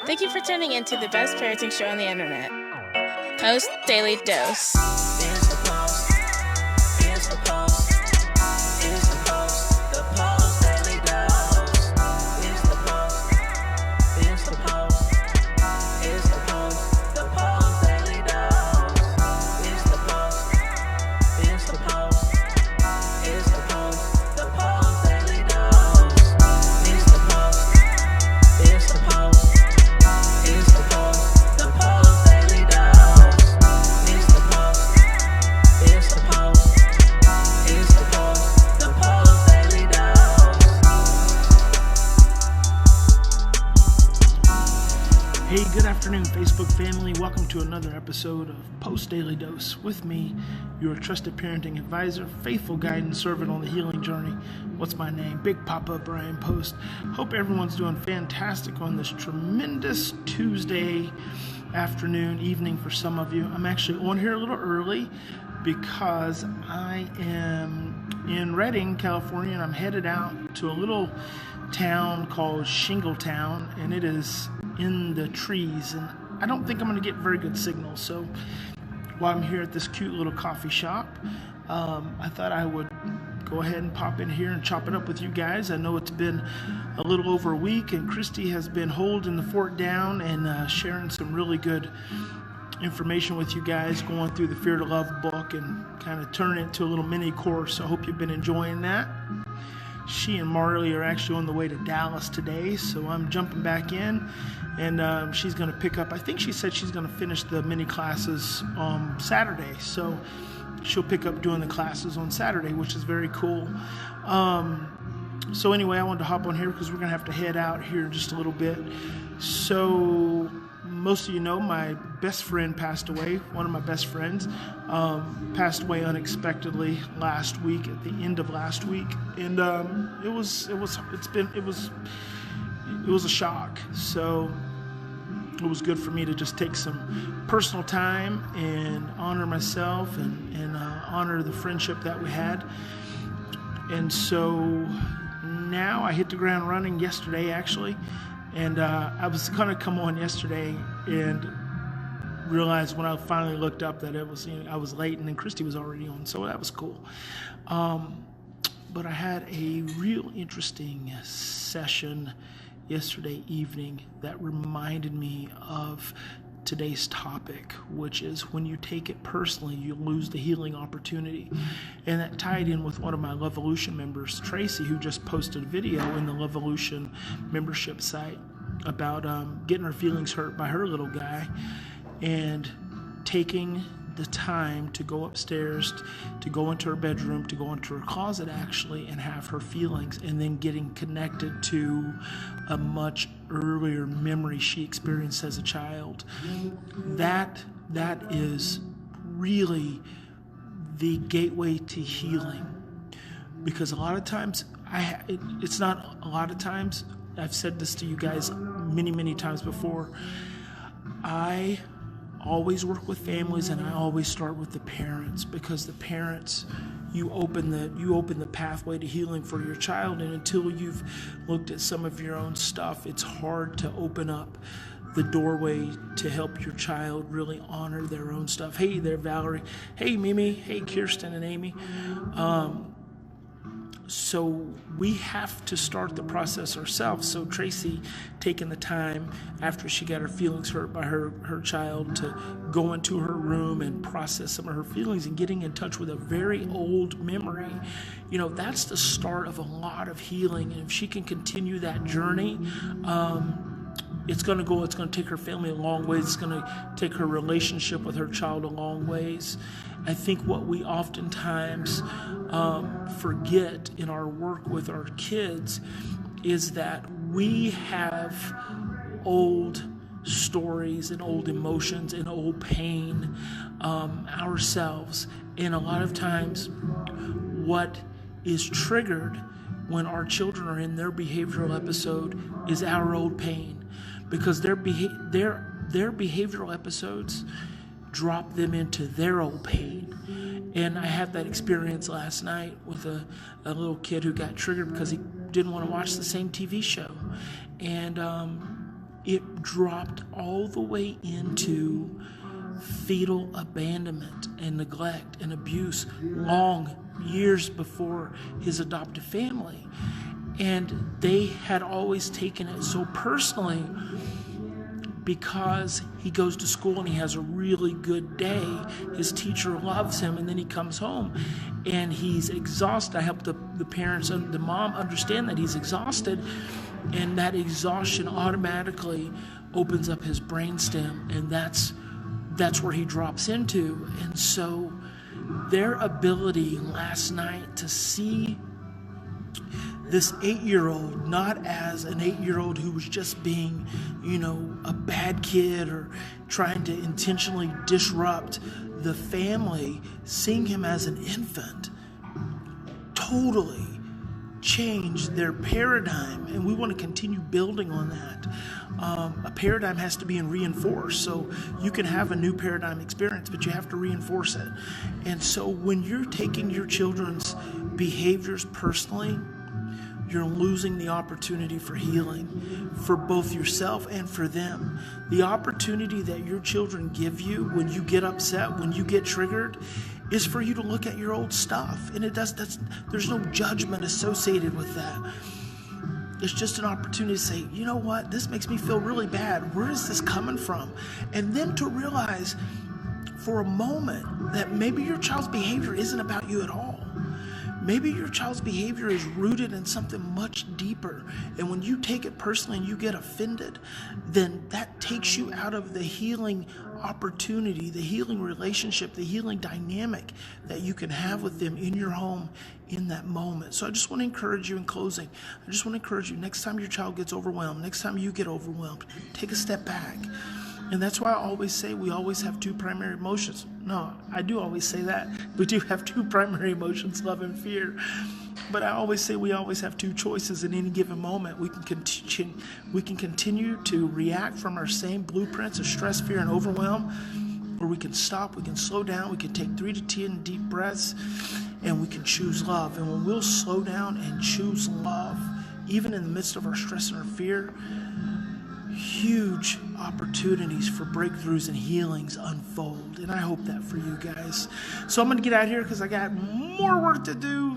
Thank you for tuning in to the best parenting show on the internet, Post Daily Dose. It's the Post. It's the Post. It's the Post. The Post Daily Dose. It's the Post. It's the Post. It's the Post. The Post Daily Dose. It's the Post. It's the Post. It's the Post. The Post Daily Dose. It's the Post. It's the Post. It's the Post. The Post Daily Dose. It's the Post. It's the Post. It's the Post. The Post Daily Dose. Hey, good afternoon, Facebook family. Welcome to another episode of Post Daily Dose with me, your trusted parenting advisor, faithful guide and servant on the healing journey. What's my name? Big Papa Bryan+Post. Hope everyone's doing fantastic on this tremendous Tuesday afternoon, evening for some of you. I'm actually on here a little early because I am in Redding, California, and I'm headed out to a little town called Shingletown, and it is in the trees, and I don't think I'm going to get very good signal. So while I'm here at this cute little coffee shop, I thought I would go ahead and pop in here and chop it up with you guys. I know it's been a little over a week, and Christy has been holding the fort down and sharing some really good information with you guys, going through the Fear to Love book and kind of turning it into a little mini course. So I hope you've been enjoying that. She and Marley are actually on the way to Dallas today, so I'm jumping back in, and she's going to pick up, I think she said she's going to finish the mini classes on Saturday, so she'll pick up doing the classes on Saturday, which is very cool. So anyway, I wanted to hop on here because we're going to have to head out here in just a little bit. So most of you know my best friend passed away. One of my best friends passed away unexpectedly last week, at the end of last week, and it was a shock. So it was good for me to just take some personal time and honor myself and honor the friendship that we had. And so now I hit the ground running yesterday, actually. And I was going to come on yesterday and realized when I finally looked up that it was, I was late, and then Christy was already on, so that was cool. But I had a real interesting session yesterday evening that reminded me of today's topic, which is when you take it personally, you lose the healing opportunity. And that tied in with one of my Lovevolution members, Tracy, who just posted a video in the Lovevolution membership site about getting her feelings hurt by her little guy, and taking the time to go upstairs, to go into her bedroom, to go into her closet actually, and have her feelings, and then getting connected to a much earlier memory she experienced as a child. That is really the gateway to healing, because a lot of times it's not a lot of times, I've said this to you guys many times before, I always work with families, and I always start with the parents, because the parents, you open the pathway to healing for your child, and until you've looked at some of your own stuff, it's hard to open up the doorway to help your child really honor their own stuff. Hey there, Valerie. Hey, Mimi. Hey, Kirsten and Amy. So we have to start the process ourselves. So Tracy taking the time after she got her feelings hurt by her child to go into her room and process some of her feelings and getting in touch with a very old memory. That's the start of a lot of healing. And if she can continue that journey, it's going to take her family a long ways. It's going to take her relationship with her child a long ways. I think what we oftentimes forget in our work with our kids is that we have old stories and old emotions and old pain ourselves. And a lot of times what is triggered when our children are in their behavioral episode is our old pain, because their behavioral episodes drop them into their old pain. And I had that experience last night with a little kid who got triggered because he didn't want to watch the same TV show. And it dropped all the way into fetal abandonment and neglect and abuse long years before his adoptive family. And they had always taken it so personally because he goes to school and he has a really good day. His teacher loves him, and then he comes home and he's exhausted. I help the parents and the mom understand that he's exhausted, and that exhaustion automatically opens up his brainstem, and that's where he drops into. And so their ability last night to see this 8-year-old not as an 8-year-old who was just being, a bad kid or trying to intentionally disrupt the family, seeing him as an infant totally changed their paradigm, and we want to continue building on that. A paradigm has to be reinforced, so you can have a new paradigm experience, but you have to reinforce it. And so when you're taking your children's behaviors personally, you're losing the opportunity for healing for both yourself and for them. The opportunity that your children give you when you get upset, when you get triggered, is for you to look at your old stuff. And there's no judgment associated with that. It's just an opportunity to say, you know what, this makes me feel really bad. Where is this coming from? And then to realize for a moment that maybe your child's behavior isn't about you at all. Maybe your child's behavior is rooted in something much deeper. And when you take it personally and you get offended, then that takes you out of the healing opportunity, the healing relationship, the healing dynamic that you can have with them in your home in that moment. So I just want to encourage you in closing. I just want to encourage you, next time your child gets overwhelmed, next time you get overwhelmed, take a step back. And that's why I always say we always have two primary emotions. No, I do always say that. We do have two primary emotions, love and fear. But I always say we always have two choices in any given moment. We can continue to react from our same blueprints of stress, fear, and overwhelm, or we can stop, we can slow down, we can take 3 to 10 deep breaths, and we can choose love. And when we'll slow down and choose love, even in the midst of our stress and our fear, huge opportunities for breakthroughs and healings unfold. And I hope that for you guys. So I'm going to get out of here because I got more work to do,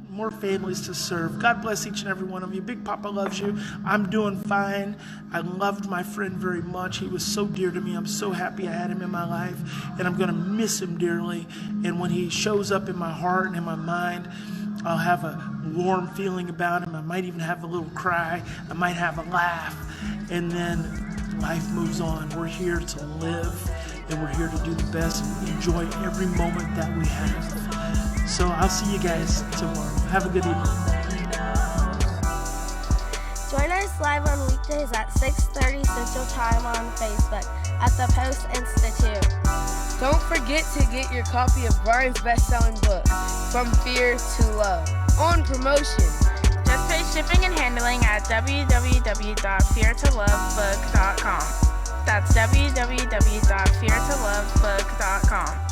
more families to serve. God bless each and every one of you. Big Papa loves you. I'm doing fine. I loved my friend very much. He was so dear to me. I'm so happy I had him in my life, and I'm going to miss him dearly. And when he shows up in my heart and in my mind, I'll have a warm feeling about him. I might even have a little cry. I might have a laugh. And then life moves on. We're here to live, and we're here to do the best and enjoy every moment that we have. So I'll see you guys tomorrow. Have a good evening. Join us live on weekdays at 6:30 Central Time on Facebook at the Post+Institute. Don't forget to get your copy of Brian's best-selling book, From Fear to Love, on promotion. Just pay shipping and handling at www.feartolovebook.com. That's www.feartolovebook.com.